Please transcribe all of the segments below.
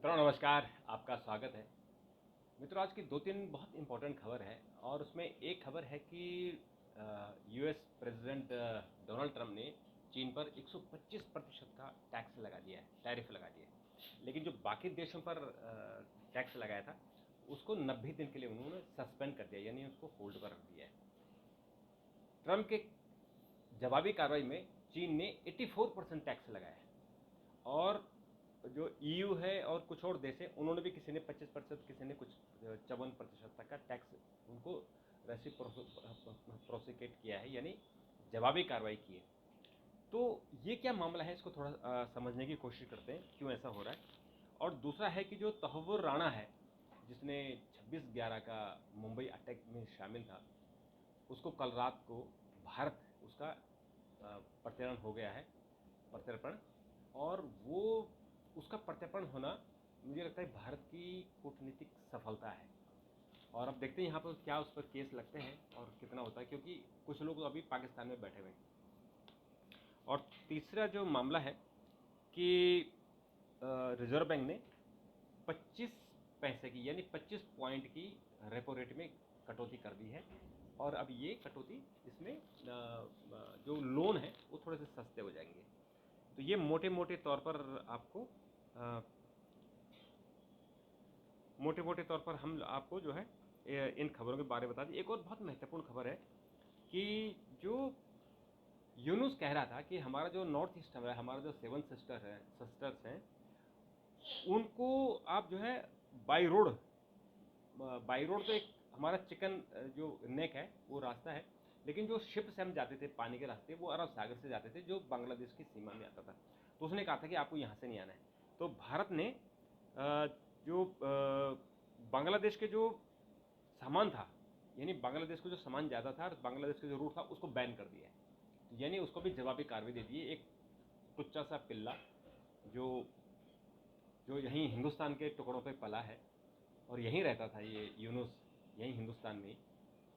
मित्रों नमस्कार, आपका स्वागत है। मित्रों आज की दो तीन बहुत इंपॉर्टेंट खबर है और उसमें एक खबर है कि यूएस प्रेसिडेंट डोनाल्ड ट्रंप ने चीन पर 125% का टैक्स लगा दिया है, टैरिफ लगा दिया है। लेकिन जो बाकी देशों पर टैक्स लगाया था उसको 90 दिन के लिए उन्होंने सस्पेंड कर दिया, यानी उसको होल्ड पर रख दिया है। ट्रंप के जवाबी कार्रवाई में चीन ने 84% टैक्स लगाया है और जो ईयू है और कुछ और देश है उन्होंने भी किसी ने 25%, किसी ने कुछ 54% तक का टैक्स उनको रेसिप्रोसिकेट किया है, यानी जवाबी कार्रवाई की है। तो ये क्या मामला है, इसको थोड़ा समझने की कोशिश करते हैं क्यों ऐसा हो रहा है। और दूसरा है कि जो तहव्वुर राणा है जिसने 26/11 का मुंबई अटैक में शामिल था, उसको कल रात को भारत उसका प्रत्यर्पण हो गया है, प्रत्यर्पण। और वो उसका प्रत्यर्पण होना मुझे लगता है भारत की कूटनीतिक सफलता है। और अब देखते हैं यहाँ पर क्या उस पर केस लगते हैं और कितना होता है, क्योंकि कुछ लोग तो अभी पाकिस्तान में बैठे हुए हैं। और तीसरा जो मामला है कि रिजर्व बैंक ने 25 पैसे की यानी 25 पॉइंट की रेपो रेट में कटौती कर दी है। और अब ये कटौती इसमें जो लोन है वो थोड़े से सस्ते हो जाएंगे। तो ये मोटे मोटे तौर पर आपको मोटे मोटे तौर पर हम आपको जो है इन खबरों के बारे में बता दें। एक और बहुत महत्वपूर्ण खबर है कि जो यूनुस कह रहा था कि हमारा जो नॉर्थ ईस्ट है, हमारा जो 7 सिस्टर्स हैं, उनको आप जो है बाई रोड तो एक हमारा चिकन जो नेक है वो रास्ता है, लेकिन जो शिप से हम जाते थे पानी के रास्ते वो अरब सागर से जाते थे जो बांग्लादेश की सीमा में आता था। तो उसने कहा था कि आपको यहाँ से नहीं आना है। तो भारत ने जो बांग्लादेश के जो सामान था, यानी बांग्लादेश को जो सामान ज़्यादा था और बांग्लादेश का जो रूट था उसको बैन कर दिया है। तो यानी उसको भी जवाबी कार्रवाई दे दी है। एक टुच्चा सा पिल्ला जो जो यहीं हिंदुस्तान के टुकड़ों पे पला है और यहीं रहता था, ये यूनुस यहीं हिंदुस्तान में ही,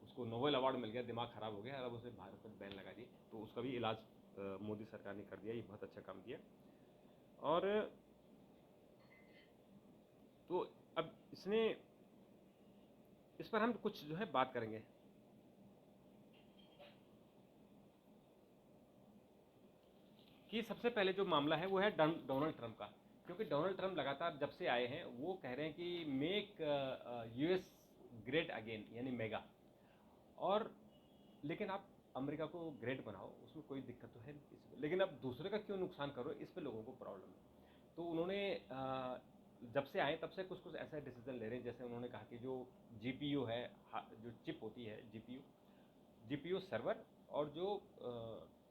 उसको नोबेल अवार्ड मिल गया, दिमाग खराब हो गया और अब उसे भारत पर बैन लगा दी। तो उसका भी इलाज मोदी सरकार ने कर दिया, ये बहुत अच्छा काम किया। और तो अब इस पर हम कुछ जो है बात करेंगे कि सबसे पहले जो मामला है वो है डोनाल्ड ट्रंप का। क्योंकि डोनाल्ड ट्रंप लगातार जब से आए हैं वो कह रहे हैं कि मेक यूएस ग्रेट अगेन, यानी मेगा। और लेकिन आप अमेरिका को ग्रेट बनाओ, उसमें कोई दिक्कत तो है नहीं, लेकिन अब दूसरे का क्यों नुकसान करो, इस पे लोगों को प्रॉब्लम है। तो उन्होंने जब से आए तब से कुछ कुछ ऐसा डिसीजन ले रहे हैं। जैसे उन्होंने कहा कि जो जीपीयू है, जो चिप होती है जीपीयू सर्वर, और जो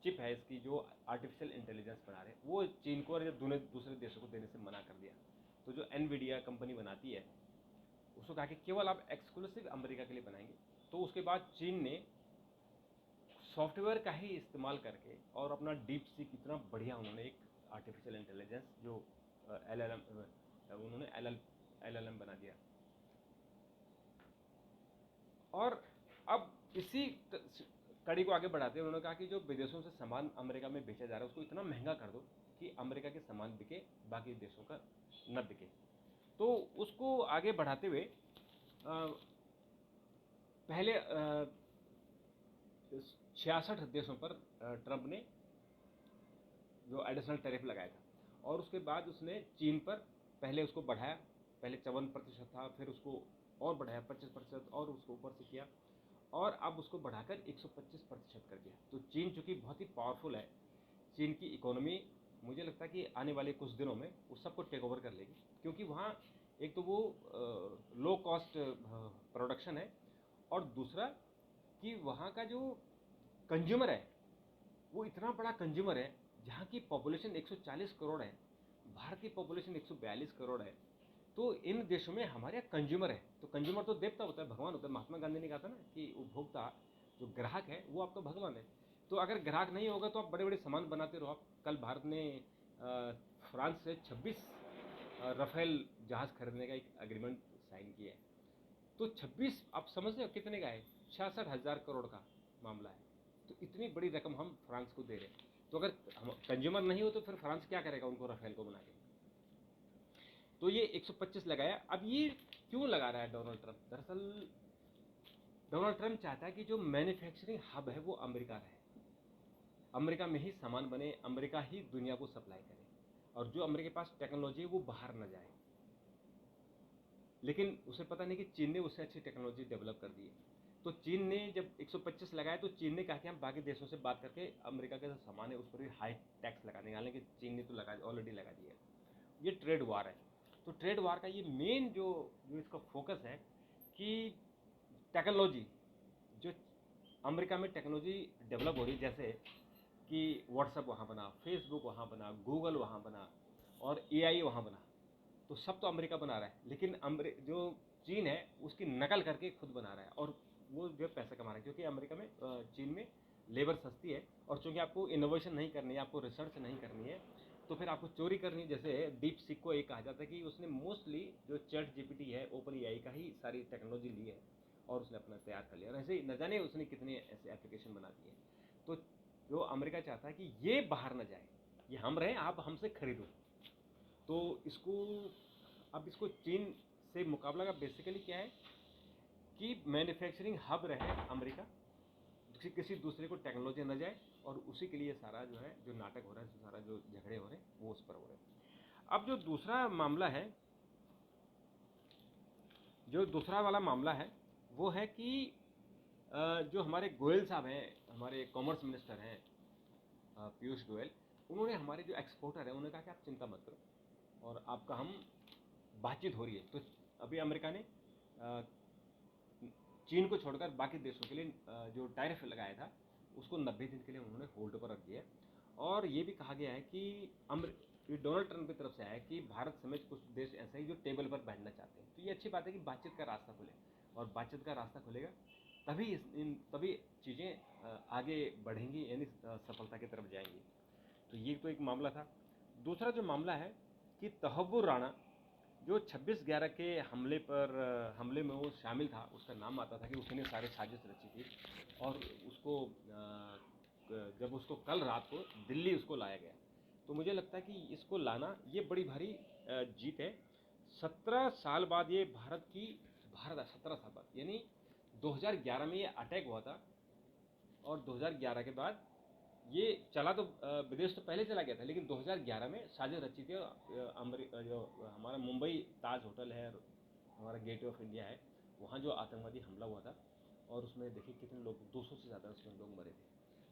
चिप है इसकी जो आर्टिफिशियल इंटेलिजेंस बना रहे हैं, वो चीन को और दूसरे देशों को देने से मना कर दिया। तो जो एनवीडिया कंपनी बनाती है उसको कहा कि केवल आप एक्सक्लूसिव अमेरिका के लिए बनाएंगे। तो उसके बाद चीन ने सॉफ्टवेयर का ही इस्तेमाल करके और अपना डीप सीक इतना बढ़िया उन्होंने एक आर्टिफिशियल इंटेलिजेंस जो एलएलएम उन्होंने एलएलएम बना दिया। और अब इसी कड़ी को आगे बढ़ाते हुए उन्होंने कहा कि जो विदेशों से सामान अमेरिका में बेचा जा रहा है उसको इतना महंगा कर दो कि अमेरिका के सामान बिके, बाकी देशों का न बिके। तो उसको आगे बढ़ाते हुए पहले 66 देशों पर ट्रंप ने जो एडिशनल टैरिफ लगाया था, और उसके बाद उसने चीन पर पहले उसको बढ़ाया। पहले 54% था, फिर उसको और बढ़ाया 25% और उसको ऊपर से किया, और अब उसको बढ़ाकर 125% कर दिया। तो चीन चूंकि बहुत ही पावरफुल है, चीन की इकोनॉमी मुझे लगता है कि आने वाले कुछ दिनों में वो सबको टेक ओवर कर लेगी। क्योंकि वहाँ एक तो वो लो कॉस्ट प्रोडक्शन है, और दूसरा कि वहाँ का जो कंज्यूमर है वो इतना बड़ा कंज्यूमर है। जहाँ की पॉपुलेशन 140 करोड़ है, भारत की पॉपुलेशन 142 करोड़ है। तो इन देशों में हमारे यहाँ कंज्यूमर है। तो कंज्यूमर तो देवता होता है, भगवान होता है। महात्मा गांधी ने कहा था ना कि उपभोक्ता जो ग्राहक है वो आपका भगवान है। तो अगर ग्राहक नहीं होगा तो आप बड़े बड़े सामान बनाते रहो। आप कल भारत ने फ्रांस से 26 राफेल जहाज खरीदने का एक एग्रीमेंट साइन किया है। तो 26 आप समझ रहे हो कितने का है, 66,000 करोड़ का मामला है। तो इतनी बड़ी रकम हम फ्रांस को दे रहे हैं। तो अगर हम कंज्यूमर नहीं हो तो फिर फ्रांस क्या करेगा उनको राफेल को बना के। तो ये 125 लगाया। अब ये क्यों लगा रहा है डोनाल्ड ट्रंप? दरअसल डोनाल्ड ट्रंप चाहता है कि जो मैन्युफैक्चरिंग हब है वो अमेरिका रहे, अमेरिका में ही सामान बने, अमेरिका ही दुनिया को सप्लाई करे, और जो अमेरिका के पास टेक्नोलॉजी है वो बाहर न जाए। लेकिन उसे पता नहीं कि चीन ने उससे अच्छी टेक्नोलॉजी डेवलप कर दी है। तो चीन ने जब 125 लगाया तो चीन ने कहा कि हम बाकी देशों से बात करके अमेरिका का जो सामान है उस पर भी हाई टैक्स लगा देंगे, हालांकि चीन ने तो ऑलरेडी लगा दिया है। ये ट्रेड वार है। तो ट्रेड वार का ये मेन जो जो इसका फोकस है कि टेक्नोलॉजी, जो अमेरिका में टेक्नोलॉजी डेवलप हो रही है, जैसे कि व्हाट्सएप वहाँ बना, फेसबुक वहाँ बना, गूगल वहाँ बना और एआई वहाँ बना, तो सब तो अमेरिका बना रहा है, लेकिन जो चीन है उसकी नकल करके खुद बना रहा है, और वो जो पैसा कमा रहा है, क्योंकि अमेरिका में चीन में लेबर सस्ती है, और चूंकि आपको इनोवेशन नहीं करनी है, आपको रिसर्च नहीं करनी है, तो फिर आपको चोरी करनी है। जैसे डीप सीक को एक कहा जाता है कि उसने मोस्टली जो चैट जीपीटी है ओपन एआई का ही सारी टेक्नोलॉजी ली है और उसने अपना तैयार कर लिया, और ऐसे ही न जाने उसने कितने ऐसे एप्लीकेशन बना दिए। तो जो अमेरिका चाहता है कि ये बाहर न जाए, ये हम रहें, आप हमसे खरीदो। तो इसको चीन से मुकाबला का बेसिकली क्या है कि मैन्युफैक्चरिंग हब रहे अमेरिका, किसी दूसरे को टेक्नोलॉजी न जाए, और उसी के लिए सारा जो है जो नाटक हो रहा है, सारा जो झगड़े हो रहे हैं वो उस पर हो रहे हैं। अब जो दूसरा मामला है, जो दूसरा वाला मामला है वो है कि जो हमारे गोयल साहब हैं, हमारे कॉमर्स मिनिस्टर हैं पीयूष गोयल, उन्होंने हमारे जो एक्सपोर्टर हैं उन्होंने कहा कि आप चिंता मत करो और आपका हम बातचीत हो रही है। तो अभी अमेरिका ने चीन को छोड़कर बाकी देशों के लिए जो टैरिफ लगाया था उसको 90 दिन के लिए उन्होंने होल्ड पर रख दिया है। और ये भी कहा गया है कि ये डोनाल्ड ट्रंप की तरफ से आया कि भारत समेत कुछ देश ऐसे हैं जो टेबल पर बैठना चाहते हैं। तो ये अच्छी बात है कि बातचीत का रास्ता खुले, और बातचीत का रास्ता खुलेगा तभी चीज़ें आगे बढ़ेंगी, यानी सफलता की तरफ जाएंगी। तो ये तो एक मामला था। दूसरा जो मामला है कि तहव्वुर राणा जो 26/11 के हमले में वो शामिल था, उसका नाम आता था कि उसने सारे साजिश रची थी, और उसको जब उसको कल रात को दिल्ली उसको लाया गया, तो मुझे लगता है कि इसको लाना ये बड़ी भारी जीत है। 17 साल बाद ये भारत 17 साल बाद, यानी 2011 में ये अटैक हुआ था, और 2011 के बाद ये चला तो विदेश तो पहले चला गया था, लेकिन 2011 में साजिश रची थी। जो हमारा मुंबई ताज होटल है, हमारा गेटवे ऑफ इंडिया है, वहाँ जो आतंकवादी हमला हुआ था, और उसमें देखिए कितने लोग, 200 से ज़्यादा उसमें लोग मरे थे,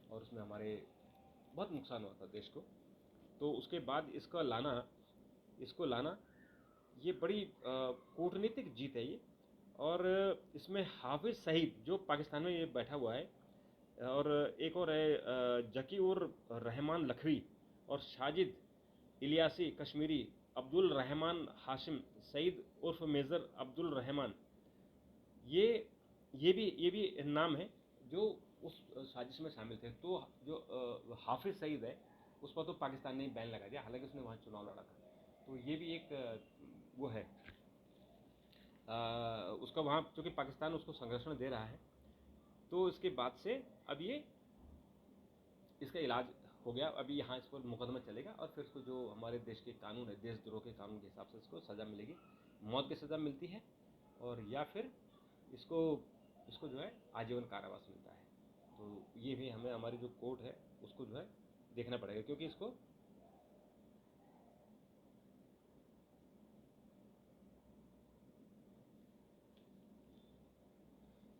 और उसमें हमारे बहुत नुकसान हुआ था देश को। तो उसके बाद इसको लाना ये बड़ी कूटनीतिक जीत है ये। और इसमें हाफिज सईद जो पाकिस्तान में ये बैठा हुआ है, और एक और है जकी उर रहमान लखवी, और साजिद इलियासी कश्मीरी, अब्दुल रहमान हाशिम सईद उर्फ मेजर अब्दुल रहमान, ये भी नाम है जो उस साजिश में शामिल थे। तो जो हाफिज सईद है उस पर तो पाकिस्तान ने बैन लगा दिया, हालांकि उसने वहाँ चुनाव लड़ा था। तो ये भी एक वो है उसका वहाँ, चूँकि पाकिस्तान उसको संरक्षण दे रहा है, तो इसके बाद से अब ये इसका इलाज हो गया। अभी यहाँ इस पर मुकदमा चलेगा, और फिर इसको जो हमारे देश के कानून है, देशद्रोह के कानून के हिसाब से इसको सज़ा मिलेगी, मौत की सज़ा मिलती है, और या फिर इसको जो है आजीवन कारावास मिलता है। तो ये भी हमें हमारी जो कोर्ट है उसको जो है देखना पड़ेगा, क्योंकि इसको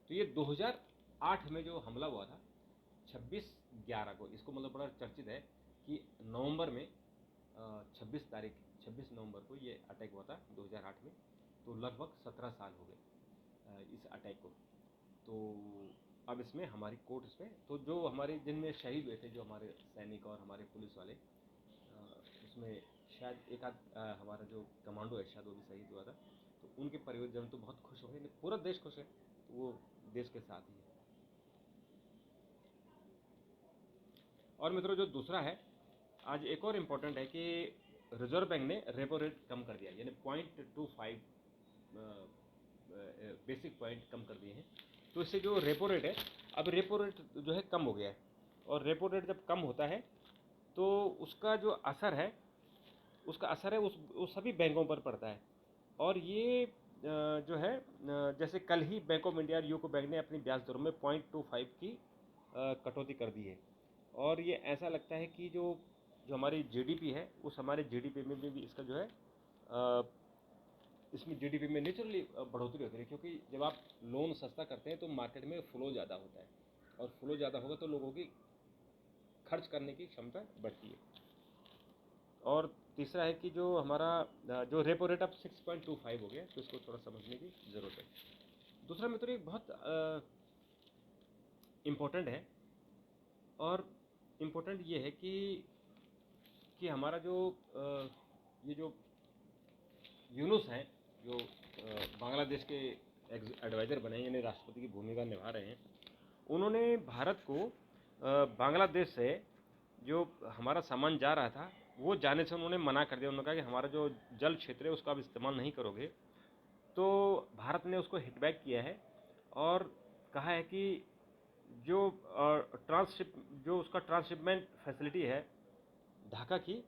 तो ये 2008 में जो हमला हुआ था 26/11 को, इसको मतलब बड़ा चर्चित है कि नवंबर में 26 नवंबर को ये अटैक हुआ था 2008 में। तो लगभग 17 साल हो गए इस अटैक को। तो अब इसमें हमारी कोर्ट इसमें, तो जो हमारे जिनमें शहीद हुए थे, जो हमारे सैनिक और हमारे पुलिस वाले, उसमें शायद एक आध हमारा जो कमांडो है शायद वो भी शहीद हुआ था। तो उनके परिवारजन तो बहुत खुश होंगे, पूरा देश खुश है, तो वो देश के साथ ही है। और मित्रों जो दूसरा है, आज एक और इम्पोर्टेंट है कि रिजर्व बैंक ने रेपो रेट कम कर दिया, यानी 0.25 बेसिक पॉइंट कम कर दिए हैं। तो इससे जो रेपो रेट है, अब रेपो रेट जो है कम हो गया है, और रेपो रेट जब कम होता है तो उसका जो असर है उसका असर है उस सभी बैंकों पर पड़ता है। और ये जो है जैसे कल ही बैंक ऑफ इंडिया और यूको बैंक ने अपनी ब्याज दरों में 0.25 की कटौती कर दी है। और ये ऐसा लगता है कि जो जो हमारी जीडीपी है उस हमारे जीडीपी में भी इसका जो है अ, इसमें जीडीपी में नेचुरली बढ़ोतरी होती है, क्योंकि जब आप लोन सस्ता करते हैं तो मार्केट में फ्लो ज़्यादा होता है, और फ्लो ज़्यादा होगा तो लोगों की खर्च करने की क्षमता बढ़ती है। और तीसरा है कि जो हमारा जो रेपो रेट अब 6.25 हो गया, तो इसको थोड़ा समझने की ज़रूरत है। दूसरा मित्र एक बहुत इम्पोर्टेंट है, और इम्पोर्टेंट ये है कि हमारा जो ये जो यूनुस हैं, जो बांग्लादेश के एडवाइज़र बने हैं, यानी राष्ट्रपति की भूमिका निभा रहे हैं, उन्होंने भारत को बांग्लादेश से जो हमारा सामान जा रहा था वो जाने से उन्होंने मना कर दिया। उन्होंने कहा कि हमारा जो जल क्षेत्र है उसका आप इस्तेमाल नहीं करोगे। तो भारत ने उसको हिट बैक किया है और कहा है कि जो ट्रांसशिप जो उसका ट्रांसशिपमेंट फैसिलिटी है ढाका की,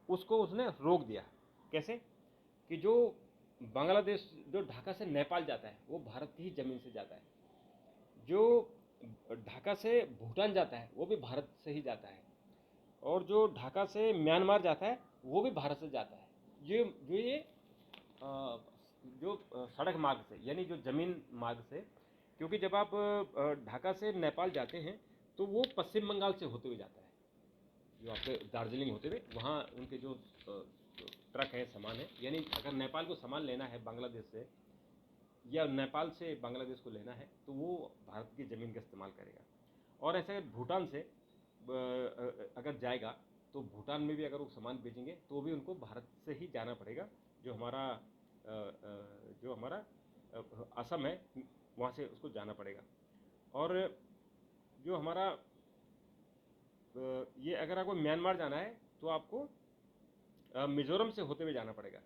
उसको उसने रोक दिया। कैसे? कि जो बांग्लादेश जो ढाका से नेपाल जाता है वो भारत की ही ज़मीन से जाता है, जो ढाका से भूटान जाता है वो भी भारत से ही जाता है, और जो ढाका से म्यांमार जाता है वो भी भारत से जाता है। ये अ, जो सड़क मार्ग से, यानी जो ज़मीन मार्ग से, क्योंकि जब आप ढाका से नेपाल जाते हैं तो वो पश्चिम बंगाल से होते हुए जाता है, जो आपके दार्जिलिंग होते हुए वहाँ उनके जो ट्रक है, सामान है, यानी अगर नेपाल को सामान लेना है बांग्लादेश से, या नेपाल से बांग्लादेश को लेना है, तो वो भारत की ज़मीन का इस्तेमाल करेगा। और ऐसे भूटान से अगर जाएगा तो भूटान में भी अगर वो सामान बेचेंगे तो भी उनको भारत से ही जाना पड़ेगा। जो हमारा असम है वहाँ से उसको जाना पड़ेगा। और जो हमारा ये अगर आपको म्यांमार जाना है तो आपको मिजोरम से होते हुए जाना पड़ेगा।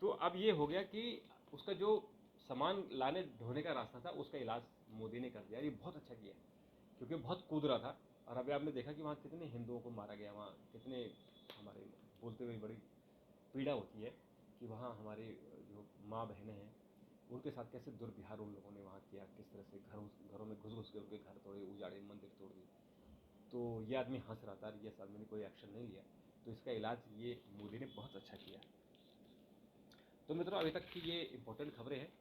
तो अब ये हो गया कि उसका जो सामान लाने ढोने का रास्ता था उसका इलाज मोदी ने कर दिया। ये बहुत अच्छा किया, क्योंकि बहुत कूद रहा था। और अभी आपने देखा कि वहाँ कितने हिंदुओं को मारा गया, वहाँ कितने हमारे बोलते हुए बड़ी पीड़ा होती है कि वहाँ हमारे जो माँ बहनें हैं उनके साथ कैसे दुर्व्यवहार उन लोगों ने वहाँ किया, किस तरह से घरों में घुस घुस के उनके घर तोड़े, उजाड़े, मंदिर तोड़ दिए। तो ये आदमी हंस रहा था और ये आदमी ने कोई एक्शन नहीं लिया। तो इसका इलाज ये मोदी ने बहुत अच्छा किया। तो मित्रों, अभी तक की ये इम्पोर्टेंट खबरें हैं,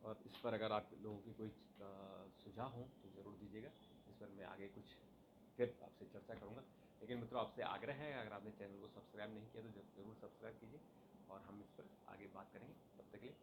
और इस पर अगर आप लोगों की कोई सुझाव हो तो ज़रूर दीजिएगा। इस पर मैं आगे कुछ फिर आपसे चर्चा करूँगा। लेकिन मित्रों, आपसे आग्रह है, अगर आपने चैनल को सब्सक्राइब नहीं किया तो ज़रूर सब्सक्राइब कीजिए, और हम इस पर आगे बात करेंगे। तब तक के लिए